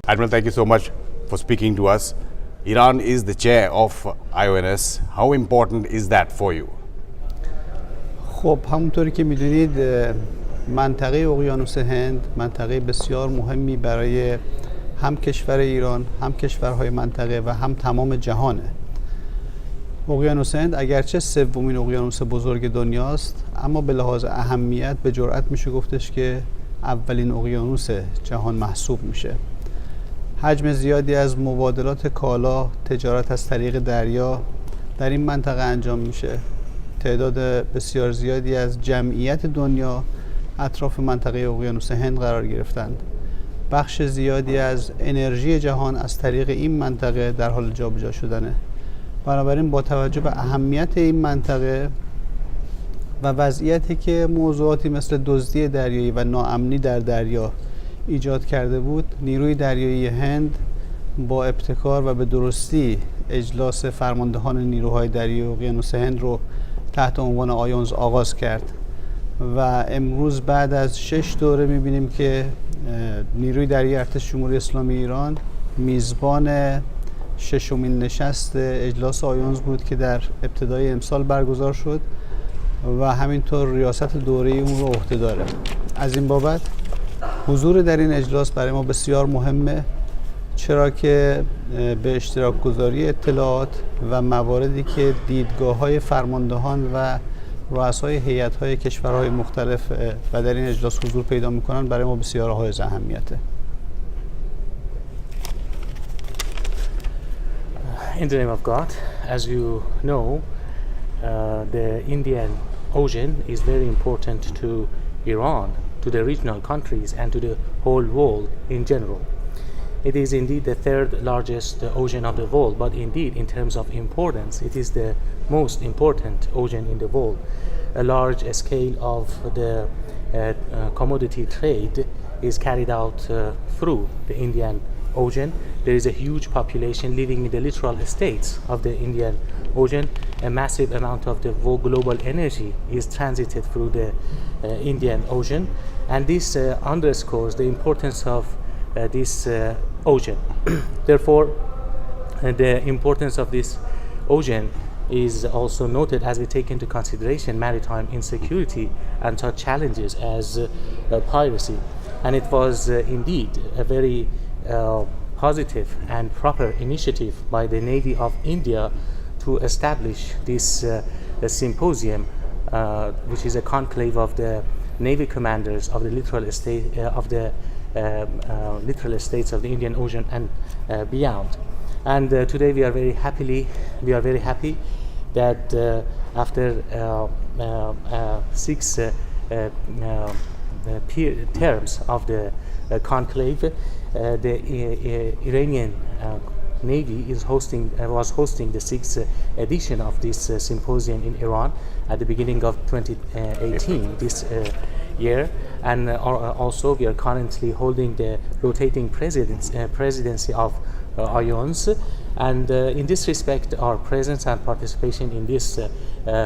Admiral, thank you so much for speaking to us. Iran is the chair of IONS. How important is that for you? خب همونطوری که میدونید منطقه اقیانوس هند منطقه بسیار مهمی برای هم کشور ایران، هم کشورهای منطقه و هم تمام جهانه. اقیانوس هند اگرچه سومین اقیانوس بزرگ دنیاست، اما به لحاظ اهمیت به جرئت میشه گفتش که اولین اقیانوس جهان محسوب میشه. حجم زیادی از مبادلات کالا، تجارت از طریق دریا در این منطقه انجام میشه. تعداد بسیار زیادی از جمعیت دنیا اطراف منطقه اقیانوس هند قرار گرفتند. بخش زیادی از انرژی جهان از طریق این منطقه در حال جابجا شدنه. بنابراین با توجه به اهمیت این منطقه و وضعیتی که موضوعاتی مثل دزدی دریایی و ناامنی در دریا ایجاد کرده بود، نیروی دریایی هند با ابتکار و به درستی اجلاس فرماندهان نیروهای دریایی اقیانوس هند رو تحت عنوان آیونز آغاز کرد و امروز بعد از 6 دوره می‌بینیم که نیروی دریایی ارتش جمهوری اسلامی ایران میزبان ششمین نشست اجلاس آیونز بود که در ابتدای امسال برگزار شد و همینطور ریاست دوره اون رو عهده داره. از این بابت حضور در این اجلاس برای ما بسیار مهمه، چرا که به اشتراک گذاری اطلاعات و مواردی که دیدگاه‌های فرماندهان و رؤسای هیئت‌های کشورهای مختلف و در این اجلاس حضور پیدا می‌کنند برای ما بسیار حائز اهمیته. In the name of God, as you know, the Indian Ocean is very important to Iran, to the regional countries and to the whole world in general. It is indeed the third largest ocean of the world, but indeed in terms of importance, it is the most important ocean in the world. A large scale of the commodity trade is carried out through the Indian Ocean. There is a huge population living in the littoral states of the Indian Ocean. A massive amount of the global energy is transited through the Indian Ocean, and this underscores the importance of this ocean. Therefore, the importance of this ocean is also noted as we take into consideration maritime insecurity and such challenges as piracy. And it was indeed a very positive and proper initiative by the Navy of India to establish this symposium, which is a conclave of the Navy commanders of the littoral states of the Indian Ocean and beyond. And today we are very happy that after 6 terms of the conclave, the Iranian Navy was hosting the 6th edition of this symposium in Iran at the beginning of 2018 this year, and also we are currently holding the rotating presidency of IONS, and in this respect our presence and participation in this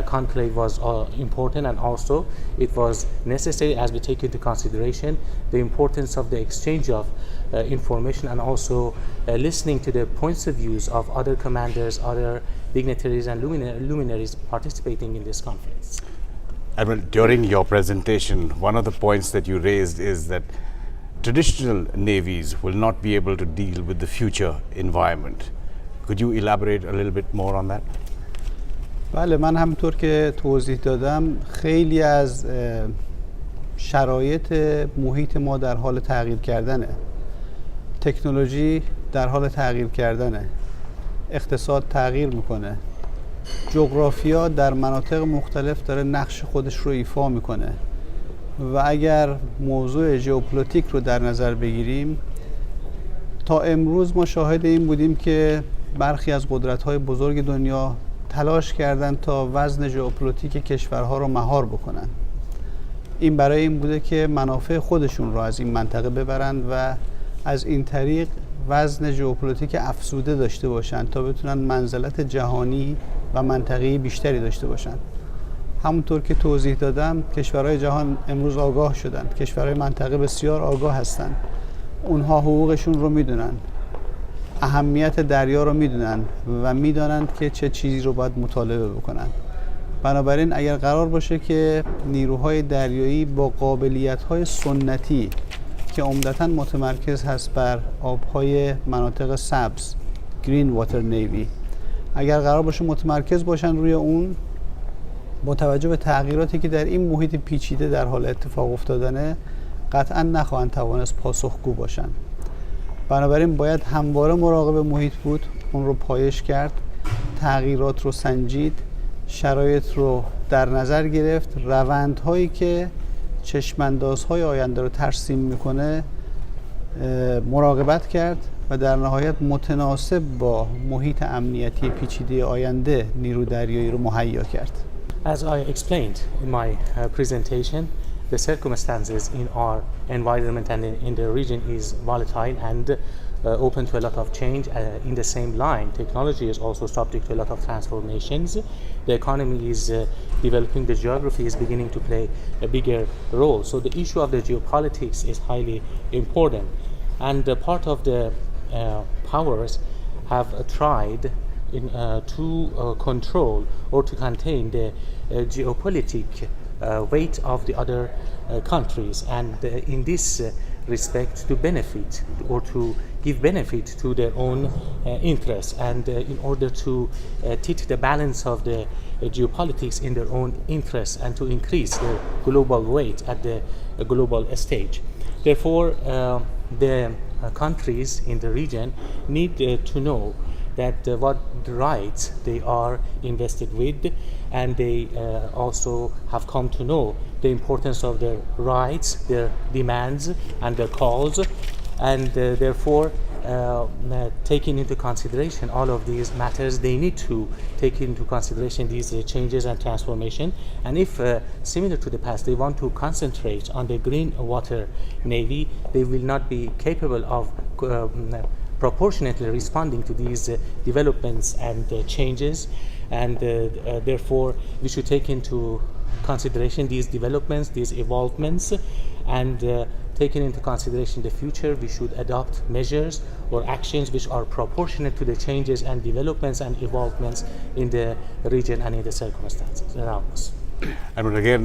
conclave was important, and also it was necessary as we take into consideration the importance of the exchange of information and also listening to the points of views of other commanders, other dignitaries and luminaries participating in this conference. Admiral, during your presentation, one of the points that you raised is that traditional navies will not be able to deal with the future environment. Could you elaborate a little bit more on that? بله، من همونطور که توضیح دادم خیلی از شرایط محیط ما در حال تغییر کردنه. تکنولوژی در حال تغییر کردنه. اقتصاد تغییر میکنه. جغرافیا در مناطق مختلف داره نقش خودش رو ایفا میکنه و اگر موضوع ژئوپلیتیک رو در نظر بگیریم، تا امروز ما شاهد این بودیم که برخی از قدرت‌های بزرگ دنیا تلاش کردند تا وزن ژئوپلیتیک کشورها رو مهار بکنن. این برای این بوده که منافع خودشون رو از این منطقه ببرند و از این طریق وزن ژئوپلیتیک افزوده داشته باشند تا بتونن منزلت جهانی و منطقه‌ای بیشتری داشته باشند. همونطور که توضیح دادم، کشورهای جهان امروز آگاه شدند. کشورهای منطقه بسیار آگاه هستند اونها حقوقشون رو میدونن، اهمیت دریا رو میدونن و میدانند که چه چیزی رو باید مطالبه بکنن. بنابراین اگر قرار باشه که نیروهای دریایی با قابلیت‌های سنتی که عمدتاً متمرکز هست بر آبهای مناطق سبز، گرین واتر نیوی، اگر قرار باشه متمرکز باشن روی اون، با توجه به تغییراتی که در این محیط پیچیده در حال اتفاق افتادنه، قطعاً نخواهند توانست پاسخگو باشن. بنابراین باید همواره مراقب محیط بود، اون رو پایش کرد، تغییرات رو سنجید، شرایط رو در نظر گرفت، روندهایی که چشماندازهای آینده رو ترسیم میکنه مراقبت کرد و در نهایت متناسب با محیط امنیتی پیچیده آینده نیرو دریایی رو مهیا کرد. As I explained in my presentation, the circumstances in our environment and in the region is volatile and open to a lot of change. In the same line, technology is also subject to a lot of transformations. The economy is developing, the geography is beginning to play a bigger role. So the issue of the geopolitics is highly important. And part of the powers have tried to control or to contain the geopolitic weight of the other countries, and in this respect to benefit or to give benefit to their own interests, and in order to tip the balance of the geopolitics in their own interests and to increase their global weight at the global stage. Therefore, the countries in the region need to know that what rights they are invested with, and they also have come to know the importance of their rights, their demands and their calls, and therefore taking into consideration all of these matters, they need to take into consideration these changes and transformation. And if similar to the past, they want to concentrate on the green water navy, they will not be capable of proportionately responding to these developments and changes, and therefore we should take into consideration these developments, these evolvements, and taking into consideration the future, we should adopt measures or actions which are proportionate to the changes and developments and evolvements in the region and in the circumstances around us. And again,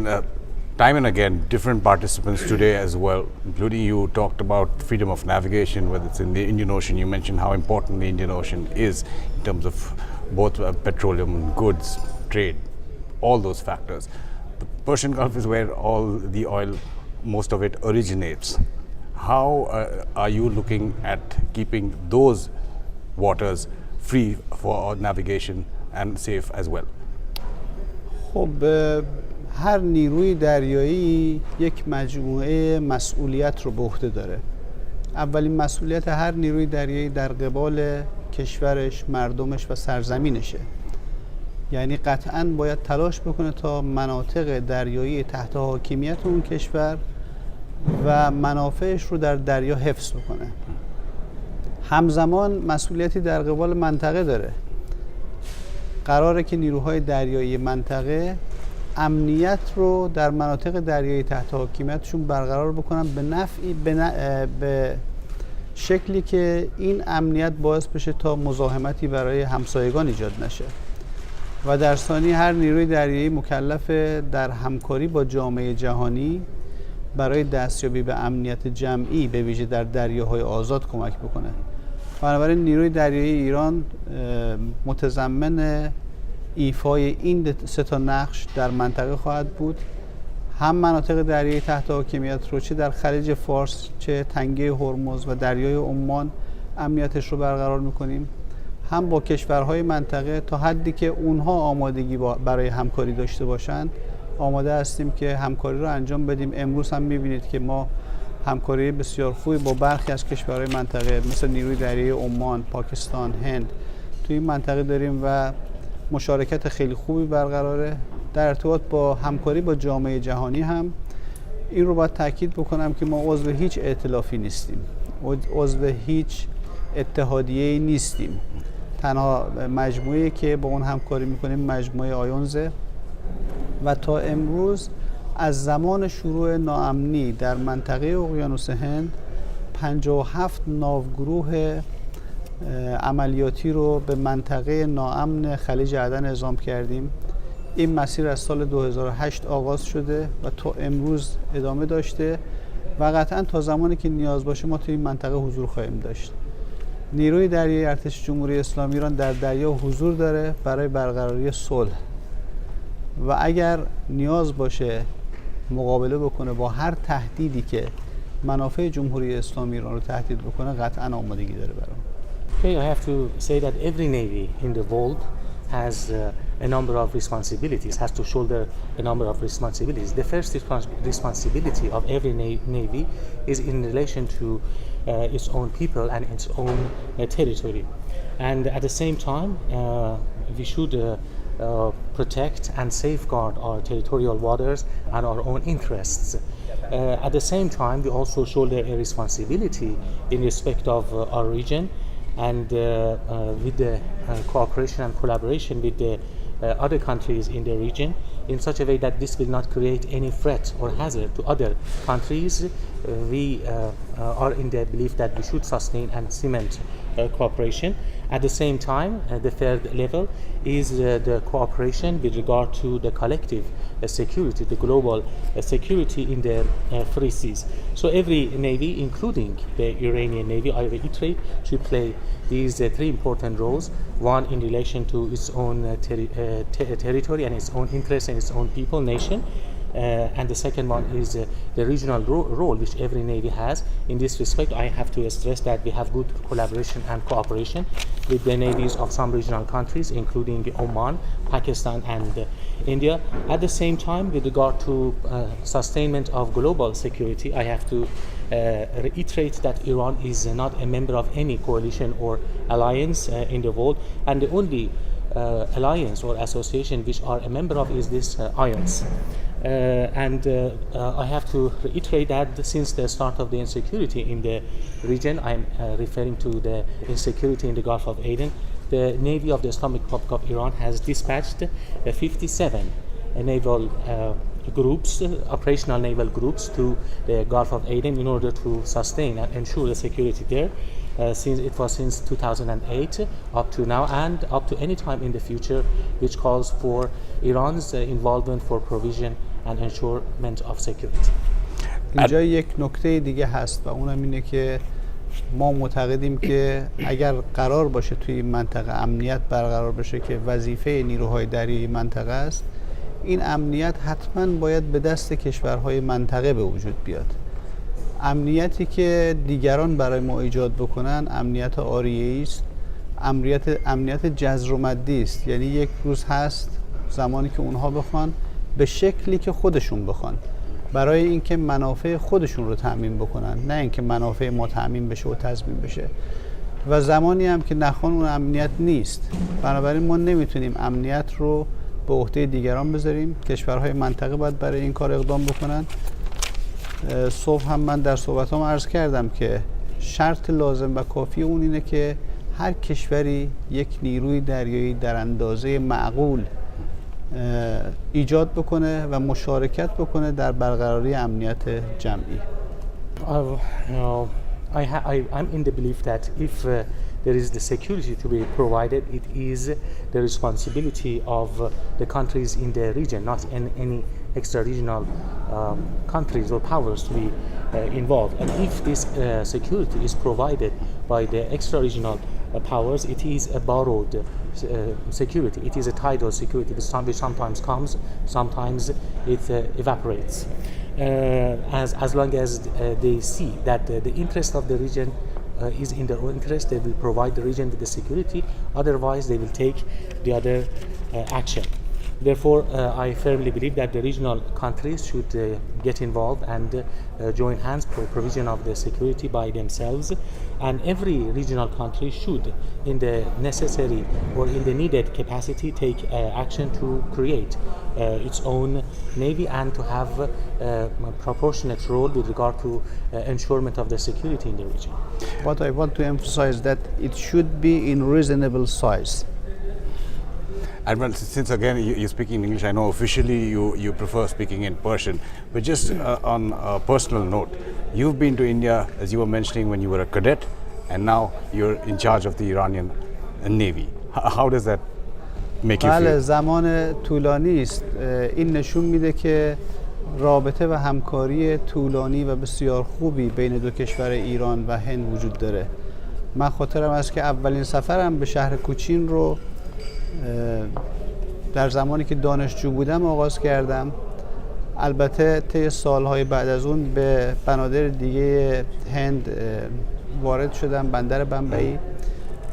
time and again, different participants today as well, including you, talked about freedom of navigation, whether it's in the Indian Ocean. You mentioned how important the Indian Ocean is in terms of both petroleum, goods, trade, all those factors. The Persian Gulf is where all the oil, most of it originates. How are you looking at keeping those waters free for navigation and safe as well? خب هر نیروی دریایی یک مجموعه مسئولیت رو به عهده داره. اولین مسئولیت هر نیروی دریایی در قبال کشورش، مردمش و سرزمینشه. یعنی قطعاً باید تلاش بکنه تا مناطق دریایی تحت حاکمیت اون کشور و منافعش رو در دریا حفظ بکنه. همزمان مسئولیتی در قبال منطقه داره. قراره که نیروهای دریایی منطقه امنیت رو در مناطق دریایی تحت حاکمیتشون برقرار بکنن به شکلی که این امنیت باعث بشه تا مزاحمتی برای همسایگان ایجاد نشه. و در ثانی هر نیروی دریایی مکلف در همکاری با جامعه جهانی برای دستیابی به امنیت جمعی به ویژه در دریاهای آزاد کمک بکنه. بنابراین نیروی دریایی ایران متضمن ایفای این سه تا نقش در منطقه خواهد بود. هم مناطق دریایی تحت حاکمیت رو چه در خلیج فارس، چه تنگه هرمز و دریای عمان امنیتش رو برقرار میکنیم، هم با کشورهای منطقه تا حدی که اونها آمادگی برای همکاری داشته باشند آماده هستیم که همکاری رو انجام بدیم. امروز هم میبینید که ما همکاری بسیار خوبی با برخی از کشورهای منطقه مثل نیروی دریایی عمان، پاکستان، هند توی این منطقه داریم و مشارکت خیلی خوبی برقراره. در ارتباط با همکاری با جامعه جهانی هم این رو باید تاکید بکنم که ما عضو هیچ ائتلافی نیستیم، عضو هیچ اتحادیه‌ای نیستیم. تنها مجموعه‌ای که با اون همکاری میکنیم مجموعه آیونزه و تا امروز از زمان شروع ناامنی در منطقه اقیانوس هند 57 ناوگروه عملیاتی رو به منطقه ناامن خلیج عدن اعزام کردیم. این مسیر از سال 2008 آغاز شده و تا امروز ادامه داشته و قطعا تا زمانی که نیاز باشه ما توی این منطقه حضور خواهیم داشت. نیروی دریایی ارتش جمهوری اسلامی ایران در دریا حضور داره برای برقراری صلح و اگر نیاز باشه مقابله بکنه با هر تهدیدی که منافع جمهوری اسلامی ایران رو تهدید بکنه قطعا آمادگی داره برام. Okay, I have to say that every navy in the world has a number of responsibilities, has to shoulder a number of responsibilities. The first responsibility of every navy is in relation to its own people and its own territory. And at the same time, we should protect and safeguard our territorial waters and our own interests. At the same time, we also shoulder a responsibility in respect of our region and with the cooperation and collaboration with the other countries in the region in such a way that this will not create any threat or hazard to other countries. We are in the belief that we should sustain and cement cooperation. At the same time, the third level is the cooperation with regard to the collective security, the global security in the three seas. So every navy, including the Iranian Navy, I reiterate, should play these three important roles. One in relation to its own territory and its own interests and its own people, nation. And the second one is the regional role which every navy has. In this respect, I have to stress that we have good collaboration and cooperation with the navies of some regional countries, including Oman, Pakistan, and India. At the same time, with regard to sustainment of global security, I have to reiterate that Iran is not a member of any coalition or alliance in the world, and the only alliance or association which are a member of is this alliance. I have to reiterate that since the start of the insecurity in the region, I'm referring to the insecurity in the Gulf of Aden, the Navy of the Islamic Republic of Iran has dispatched 57 naval groups, operational naval groups to the Gulf of Aden in order to sustain and ensure the security there. Since 2008 up to now and up to any time in the future, which calls for Iran's involvement for provision and ensurement of security. اینجا یک نکته دیگه هست و اونم اینه که ما معتقدیم که اگر قرار باشه توی این منطقه امنیت برقرار بشه که وظیفه نیروهای دریایی منطقه است، این امنیت حتما باید به دست کشورهای منطقه به وجود بیاد. امنیتی که دیگران برای ما ایجاد بکنن امنیت عاریه‌ای است، امنیت جذر و مدی است. یعنی یک روز هست زمانی که اونها بخوان به شکلی که خودشون بخوان برای اینکه منافع خودشون رو تأمین بکنن، نه اینکه منافع ما تأمین بشه و تضمین بشه. و زمانی هم که نخوان اون امنیت نیست. بنابراین ما نمیتونیم امنیت رو به عهده دیگران بذاریم. کشورهای منطقه باید برای این کار اقدام بکنن. صبح هم من در صحبتام عرض کردم که شرط لازم و کافی اون اینه که هر کشوری یک نیروی دریایی در اندازه معقول ایجاد بکنه و مشارکت بکنه در برقراری امنیت جمعی. I'm in the belief that if there is the security to be provided, it is the responsibility of the countries in the region, not in any extra-regional countries or powers to be involved. And if this security is provided by the extra-regional powers, it is a borrowed security. It is a tidal security which sometimes comes, sometimes it evaporates. As long as they see that the interest of the region is in their own interest, they will provide the region with the security. Otherwise, they will take the other action. Therefore, I firmly believe that the regional countries should get involved and join hands for provision of the security by themselves. And every regional country should, in the necessary or in the needed capacity, take action to create its own navy and to have a proportionate role with regard to ensurement of the security in the region. But I want to emphasize that it should be in reasonable size. Admiral, since again you're speaking English, I know officially you prefer speaking in Persian, but just on a personal note, You've been to India, as you were mentioning, when you were a cadet, and now you're in charge of the Iranian Navy. How does that make you بله feel? زمان طولانی است. این نشون میده که رابطه و همکاری طولانی و بسیار خوبی بین دو کشور ایران و هند وجود داره. من خاطرم است که اولین سفرم به شهر کوچین رو در زمانی که دانشجو بودم آغاز کردم. البته طی سالهای بعد از اون به بنادر دیگه هند وارد شدم، بندر بمبئی،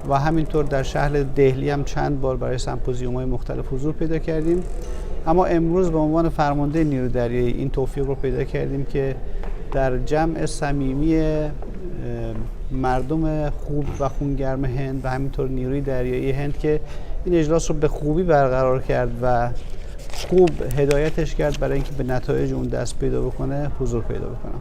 و همینطور در شهر دهلی هم چند بار برای سمپوزیوم‌های مختلف حضور پیدا کردیم. اما امروز به عنوان فرمانده نیروی دریایی این توفیق رو پیدا کردیم که در جمع صمیمی مردم خوب و خونگرم هند و همینطور نیروی دریایی هند که این اجلاس رو به خوبی برقرار کرد و خوب هدایتش کرد برای اینکه به نتایج اون دست پیدا بکنه، حضور پیدا بکنم.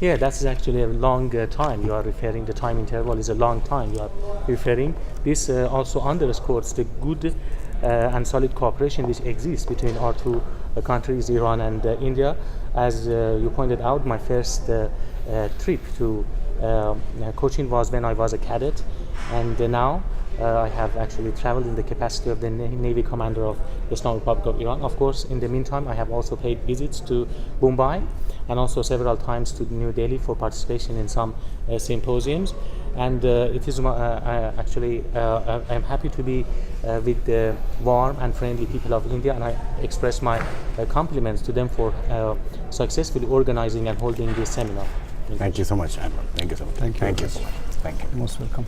Yeah, that's actually a long time you are referring. The time interval is a long time you are referring. This also underscores the good and solid cooperation which exists between our two countries, Iran and India. As you pointed out, my first trip to Kochi was when I was a cadet, and now I have actually traveled in the capacity of the Navy Commander of the Islamic Republic of Iran. Of course, in the meantime, I have also paid visits to Mumbai and also several times to New Delhi for participation in some symposiums. And it is actually, I'm happy to be with the warm and friendly people of India, and I express my compliments to them for successfully organizing and holding this seminar. Thank you so much, Admiral. Thank you so much. Thank you. Thank you so much. Thank you. Most welcome.